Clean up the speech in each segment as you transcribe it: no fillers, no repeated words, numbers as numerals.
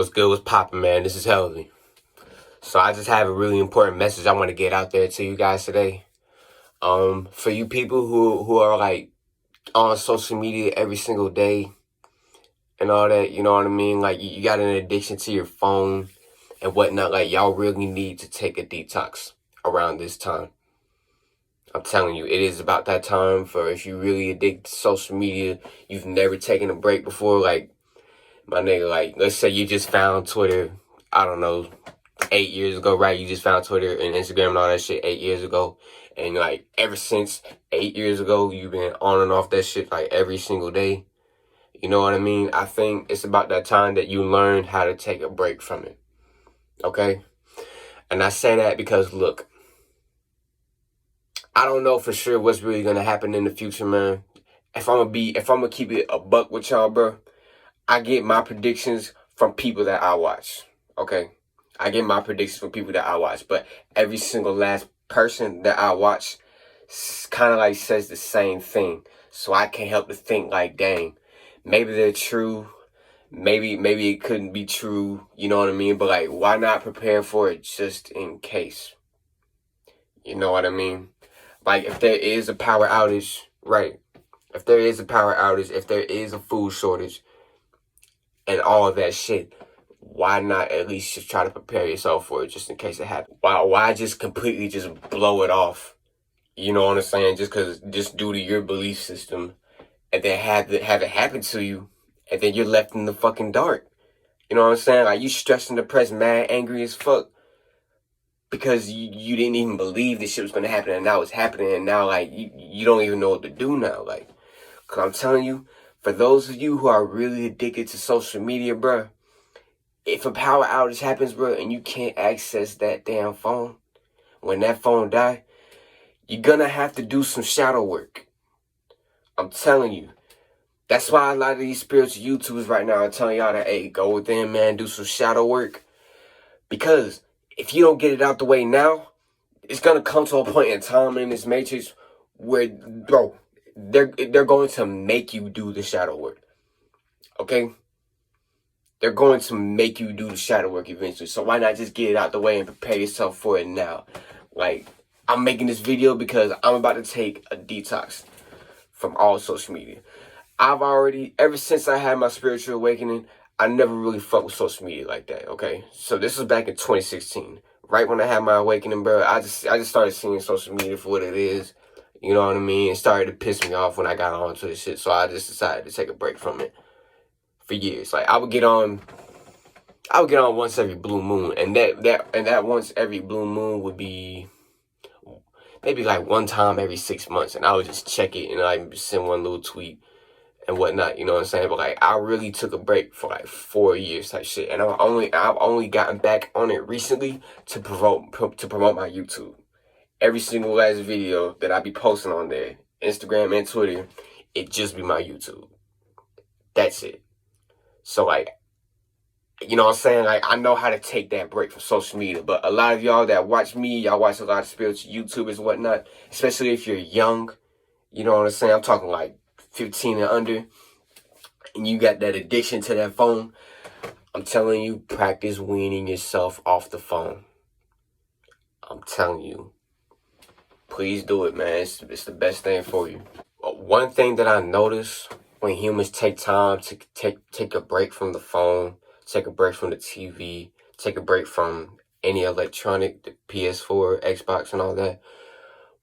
What's good? What's poppin', man? This is Healthy. So I just have a really important message I want to get out there to you guys today. For you people who are like on social media every single day and all that, you know what I mean? Like you got an addiction to your phone and whatnot. Like y'all really need to take a detox around this time. I'm telling you, it is about that time for if you really addicted to social media, you've never taken a break before, like my nigga, like let's say you just found Twitter, I don't know, 8 years ago, right? You just found Twitter and Instagram and all that shit 8 years ago. And like ever since 8 years ago, you've been on and off that shit like every single day. You know what I mean? I think it's about that time that you learn how to take a break from it. Okay? And I say that because look, I don't know for sure what's really gonna happen in the future, man. If I'm gonna keep it a buck with y'all, bro, I get my predictions from people that I watch. Okay? I get my predictions from people that I watch, but every single last person that I watch kind of like says the same thing. So I can't help to think like, dang, maybe they're true. Maybe it couldn't be true. You know what I mean? But like, why not prepare for it just in case? You know what I mean? Like if there is a power outage, right? If there is a power outage, if there is a food shortage and all of that shit, why not at least just try to prepare yourself for it just in case it happens? Why just completely just blow it off? You know what I'm saying? Just due to your belief system and then have it happen to you and then you're left in the fucking dark. You know what I'm saying? Like you stressed and depressed, mad, angry as fuck because you didn't even believe this shit was going to happen and now it's happening and now like you don't even know what to do now. Like, cause I'm telling you, for those of you who are really addicted to social media, bruh, if a power outage happens, bro, and you can't access that damn phone, when that phone die, you're gonna have to do some shadow work. I'm telling you. That's why a lot of these spiritual YouTubers right now are telling y'all that, hey, go within, man, do some shadow work. Because if you don't get it out the way now, it's gonna come to a point in time in this matrix where, bro, they're going to make you do the shadow work. Okay? They're going to make you do the shadow work eventually. So why not just get it out the way and prepare yourself for it now? Like, I'm making this video because I'm about to take a detox from all social media. Ever since I had my spiritual awakening, I never really fucked with social media like that, okay? So this was back in 2016. Right when I had my awakening, bro, I just started seeing social media for what it is. You know what I mean? It started to piss me off when I got onto this shit. So I just decided to take a break from it. For years, like I would get on once every blue moon, and that once every blue moon would be maybe like one time every 6 months, and I would just check it and like send one little tweet and whatnot, you know what I'm saying? But like I really took a break for like 4 years type shit, and I've only gotten back on it recently to promote my YouTube. Every single last video that I be posting on there, Instagram and Twitter, it just be my YouTube. That's it. So like, you know what I'm saying? Like, I know how to take that break from social media. But a lot of y'all that watch me, y'all watch a lot of spiritual YouTubers and whatnot, especially if you're young, you know what I'm saying? I'm talking like 15 and under, and you got that addiction to that phone. I'm telling you, practice weaning yourself off the phone. I'm telling you. Please do it, man. It's the best thing for you. One thing that I noticed when humans take time to take a break from the phone, take a break from the TV, take a break from any electronic, the PS4, Xbox, and all that.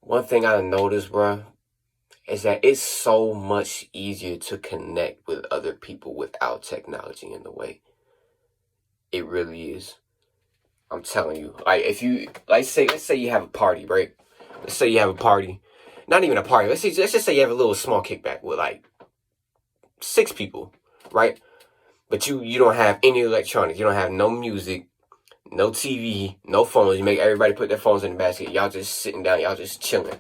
One thing I noticed, bro, is that it's so much easier to connect with other people without technology in the way. It really is. I'm telling you. Like, if you, let's say you have a party, right? Let's say you have a party. Not even a party. Let's just say you have a little small kickback with like 6 people, right? But you don't have any electronics. You don't have no music, no TV, no phones. You make everybody put their phones in the basket. Y'all just sitting down. Y'all just chilling.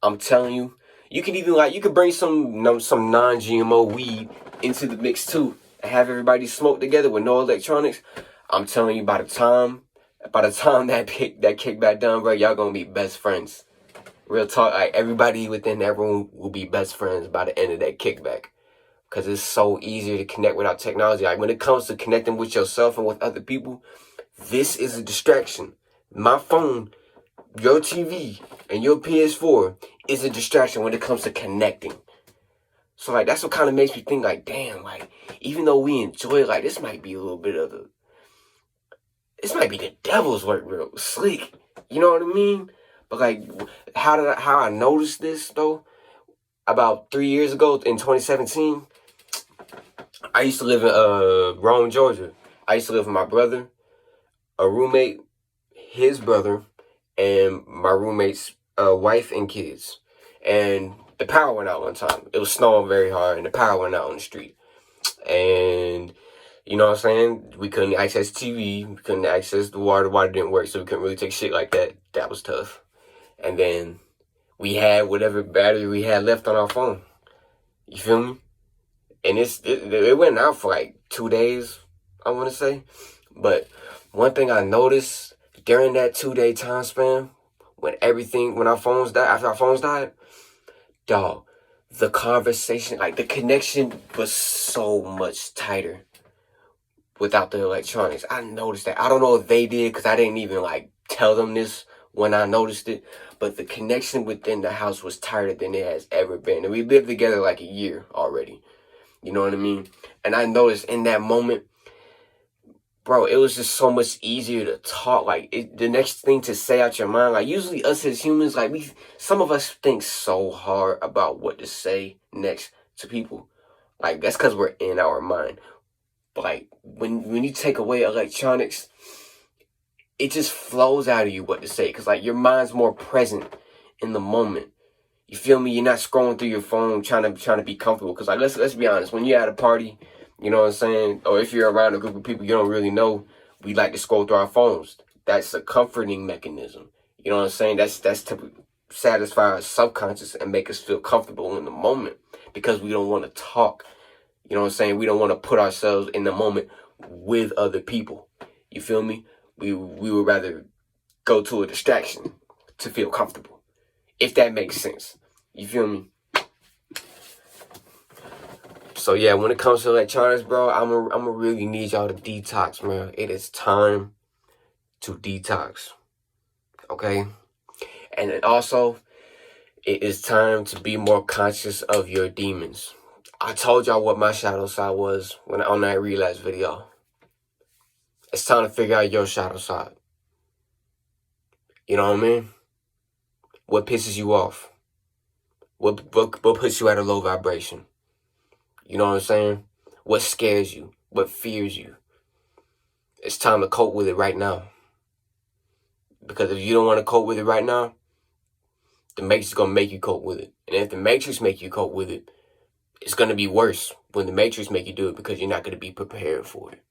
I'm telling you, you can even you could bring some non-GMO weed into the mix too, and have everybody smoke together with no electronics. I'm telling you, by the time that kickback done, bro, y'all gonna be best friends. Real talk, like everybody within that room will be best friends by the end of that kickback. because it's so easier to connect without technology. Like when it comes to connecting with yourself and with other people, this is a distraction. My phone, your TV, and your PS4 is a distraction when it comes to connecting. So like that's what kind of makes me think like, damn, like even though we enjoy it, like this might be a little bit of this might be the devil's work, real slick. You know what I mean? But like, how I noticed this though? About 3 years ago in 2017, I used to live in Rome, Georgia. I used to live with my brother, a roommate, his brother, and my roommate's wife and kids. And the power went out one time. It was snowing very hard, and the power went out on the street. And you know what I'm saying? We couldn't access TV. We couldn't access the water. The water didn't work, so we couldn't really take shit like that. That was tough. And then we had whatever battery we had left on our phone. You feel me? And it went out for like 2 days, I want to say. But one thing I noticed during that 2-day time span, when our phones died, after our phones died, dog, the conversation, like the connection was so much tighter without the electronics. I noticed that. I don't know if they did because I didn't even like tell them this when I noticed it, but the connection within the house was tighter than it has ever been. And we lived together like a year already. You know what I mean? And I noticed in that moment, bro, it was just so much easier to talk. Like the next thing to say out your mind, like usually us as humans, like some of us think so hard about what to say next to people. Like that's because we're in our mind. But like when you take away electronics, it just flows out of you what to say. Because like your mind's more present in the moment. You feel me? You're not scrolling through your phone trying to be comfortable. Because like let's be honest, when you're at a party, you know what I'm saying, or if you're around a group of people you don't really know, we like to scroll through our phones. That's a comforting mechanism. You know what I'm saying? That's to satisfy our subconscious and make us feel comfortable in the moment because we don't want to talk. You know what I'm saying? We don't want to put ourselves in the moment with other people. You feel me? We would rather go to a distraction to feel comfortable. If that makes sense. You feel me? So yeah, when it comes to electronics, bro, I'm really need y'all to detox, man. It is time to detox. Okay? And it also, it is time to be more conscious of your demons. I told y'all what my shadow side was on that relapse video. It's time to figure out your shadow side. You know what I mean? What pisses you off? What puts you at a low vibration? You know what I'm saying? What scares you? What fears you? It's time to cope with it right now. Because if you don't want to cope with it right now, the Matrix is going to make you cope with it. And if the Matrix make you cope with it, it's going to be worse when the Matrix make you do it because you're not going to be prepared for it.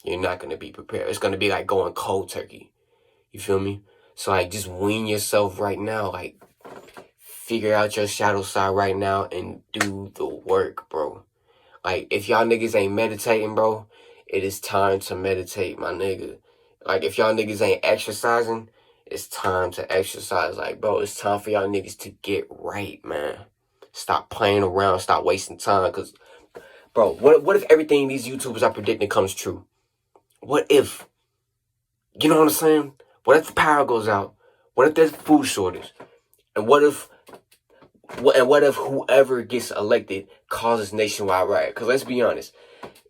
You're not going to be prepared. It's going to be like going cold turkey. You feel me? So like just wean yourself right now. Like figure out your shadow side right now and do the work, bro. Like if y'all niggas ain't meditating, bro, it is time to meditate, my nigga. Like if y'all niggas ain't exercising, it's time to exercise. Like, bro, it's time for y'all niggas to get right, man. Stop playing around. Stop wasting time. Because, bro, what if everything these YouTubers are predicting comes true? What if? You know what I'm saying? What if the power goes out? What if there's food shortage? And what if whoever gets elected causes nationwide riot? Because let's be honest,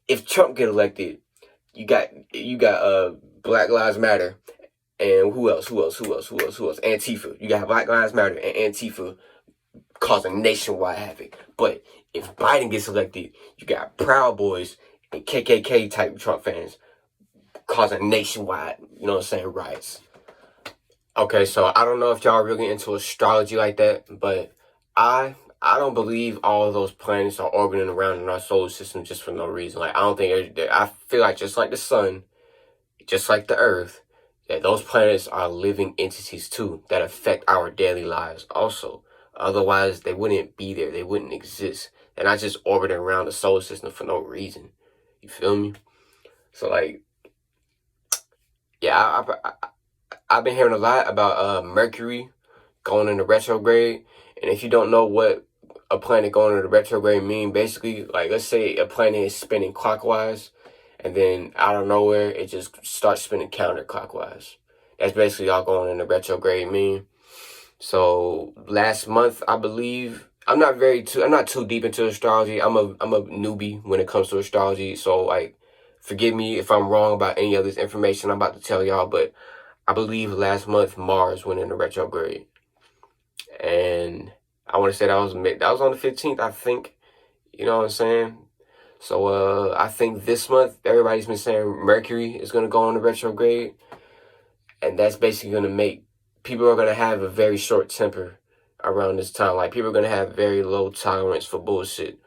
if Trump get elected, you got Black Lives Matter, and who else? Antifa. You got Black Lives Matter and Antifa causing nationwide havoc. But if Biden gets elected, you got Proud Boys and KKK type Trump fans causing nationwide, you know what I'm saying, riots. Okay, so I don't know if y'all are really into astrology like that, but I don't believe all of those planets are orbiting around in our solar system just for no reason. Like, I don't think I feel like just like the sun, just like the earth, that those planets are living entities too that affect our daily lives also. Otherwise, they wouldn't be there. They wouldn't exist. They're not just orbiting around the solar system for no reason. You feel me? So, like, yeah, I've been hearing a lot about Mercury going into retrograde. And if you don't know what a planet going to the retrograde mean? Basically, like, let's say a planet is spinning clockwise, and then out of nowhere, it just starts spinning counterclockwise. That's basically all going in the retrograde mean. So last month, I believe, I'm not too deep into astrology. I'm a newbie when it comes to astrology. So like, forgive me if I'm wrong about any of this information I'm about to tell y'all, but I believe last month Mars went into retrograde, and I want to say that was on the 15th, I think. You know what I'm saying? So I think this month everybody's been saying Mercury is gonna go on the retrograde, and that's basically gonna make people are gonna have a very short temper around this time. Like, people are gonna have very low tolerance for bullshit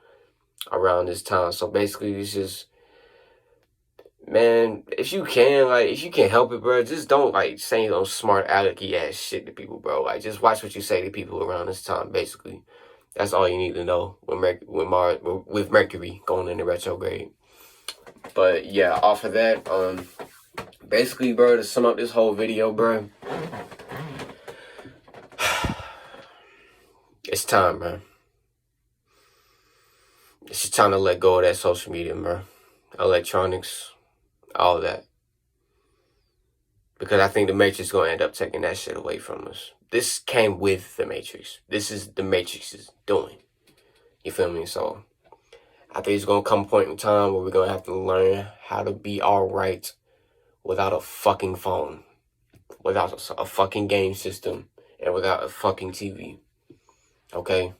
around this time. So basically, it's just, man, if you can help it, bro, just don't like say no smart alecky ass shit to people, bro. Like, just watch what you say to people around this time. Basically, that's all you need to know with Mercury going into retrograde. But yeah, off of that, basically, bro, to sum up this whole video, bro, it's time, man. It's just time to let go of that social media, bro. Electronics, all that. Because I think the Matrix is going to end up taking that shit away from us. This came with the Matrix. This is the Matrix's doing. You feel me? So I think it's going to come a point in time where we're going to have to learn how to be all right without a fucking phone, without a fucking game system, and without a fucking TV. Okay?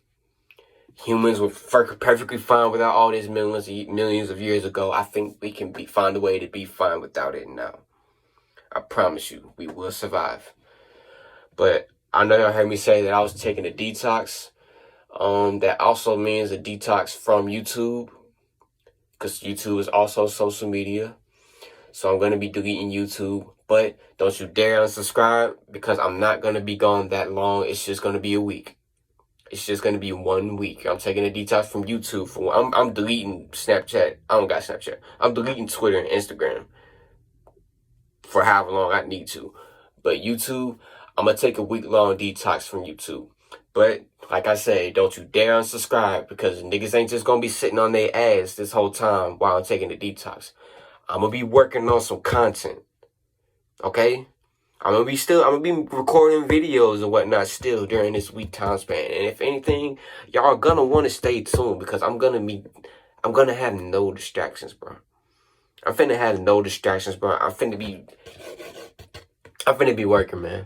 Humans were perfectly fine without all this millions of years ago. I think we can find a way to be fine without it now. I promise you, we will survive. But I know y'all heard me say that I was taking a detox. That also means a detox from YouTube, because YouTube is also social media. So I'm going to be deleting YouTube. But don't you dare unsubscribe, because I'm not going to be gone that long. It's just going to be a week. It's just going to be 1 week. I'm taking a detox from YouTube. I'm deleting Snapchat. I don't got Snapchat. I'm deleting Twitter and Instagram for however long I need to. But YouTube, I'm going to take a week-long detox from YouTube. But like I say, don't you dare unsubscribe, because niggas ain't just going to be sitting on their ass this whole time while I'm taking the detox. I'm going to be working on some content. Okay? I'm gonna be recording videos and whatnot still during this week time span. And if anything, y'all are gonna want to stay tuned, because I'm gonna have no distractions, bro. I'm finna have no distractions, bro. I'm finna be working, man.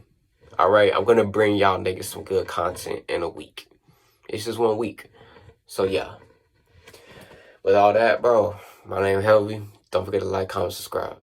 Alright, I'm gonna bring y'all niggas some good content in a week. It's just 1 week. So yeah. With all that, bro, my name is Helvy. Don't forget to like, comment, subscribe.